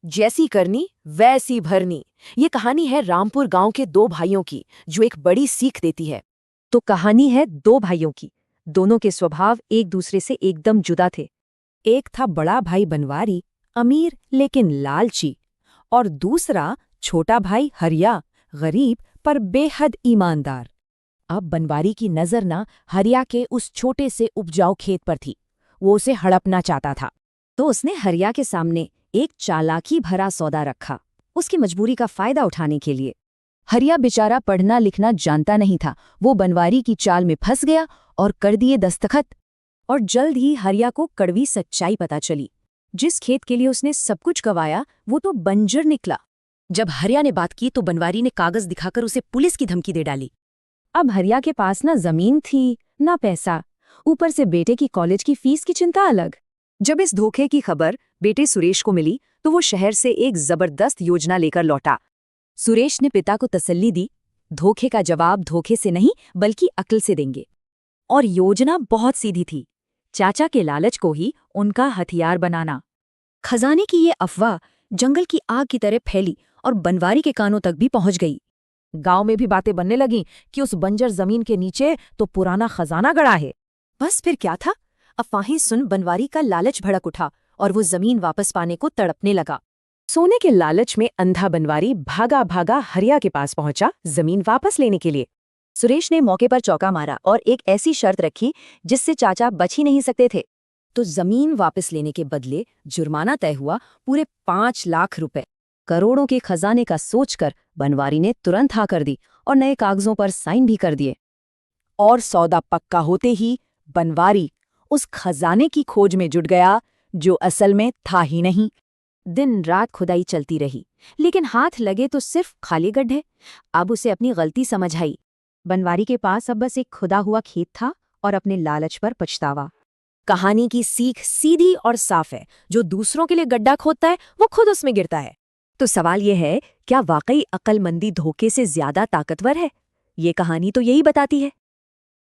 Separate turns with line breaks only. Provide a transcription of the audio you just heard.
जैसी करनी वैसी भरनी। ये कहानी है रामपुर गांव के दो भाइयों की, जो एक बड़ी सीख देती है।
तो कहानी है दो भाइयों की। दोनों के स्वभाव एक दूसरे से एकदम जुदा थे।
एक था बड़ा भाई बनवारी, अमीर लेकिन लालची, और दूसरा छोटा भाई हरिया, गरीब पर बेहद ईमानदार। अब बनवारी की नजर ना हरिया के उस छोटे से उपजाऊ खेत पर थी। वो उसे हड़पना चाहता था।
तो उसने हरिया के सामने एक चालाकी भरा सौदा रखा, उसकी मजबूरी का फायदा उठाने के लिए।
हरिया बेचारा पढ़ना लिखना जानता नहीं था। वो बनवारी की चाल में फंस गया और कर दिए दस्तखत।
और जल्द ही हरिया को कड़वी सच्चाई पता चली। जिस खेत के लिए उसने सब कुछ गंवाया वो तो बंजर निकला।
जब हरिया ने बात की तो बनवारी ने कागज दिखाकर उसे पुलिस की धमकी दे डाली।
अब हरिया के पास ना जमीन थी ना पैसा, ऊपर से बेटे की कॉलेज की फीस की चिंता अलग। जब इस धोखे की खबर बेटे सुरेश को मिली तो वो शहर से एक जबरदस्त योजना लेकर लौटा। सुरेश ने पिता को तसल्ली दी, धोखे का जवाब धोखे से नहीं बल्कि अक्ल से देंगे। और योजना बहुत सीधी थी, चाचा के लालच को ही उनका हथियार बनाना। खजाने की ये अफवाह जंगल की आग की तरह फैली और बनवारी के कानों तक भी पहुंच गई।
गांव में भी बातें बनने लगीं कि उस बंजर जमीन के नीचे तो पुराना खजाना गड़ा है।
बस फिर क्या था, अफवाहें सुन बनवारी का लालच भड़क उठा और वो जमीन वापस पाने को तड़पने लगा।
सोने के लालच में अंधा बनवारी भागा भागा हरिया के पास पहुंचा जमीन वापस लेने के लिए।
सुरेश ने मौके पर चौका मारा और एक ऐसी शर्त रखी जिससे चाचा बच ही नहीं सकते थे।
तो जमीन वापस लेने के बदले जुर्माना तय हुआ, पूरे 5 लाख रुपए।
करोड़ों के खजाने का सोचकर बनवारी ने तुरंत हाँ कर दी और नए कागजों पर साइन भी कर दिए।
और सौदा पक्का होते ही बनवारी उस खजाने की खोज में जुट गया जो असल में था ही नहीं।
दिन रात खुदाई चलती रही, लेकिन हाथ लगे तो सिर्फ खाली गड्ढे। अब उसे अपनी गलती समझ आई। बनवारी के पास अब बस एक खुदा हुआ खेत था और अपने लालच पर पछतावा।
कहानी की सीख सीधी और साफ है, जो दूसरों के लिए गड्ढा खोदता है वो खुद उसमें गिरता है।
तो सवाल यह है, क्या वाकई अक्लमंदी धोखे से ज्यादा ताकतवर है? ये कहानी तो यही बताती है।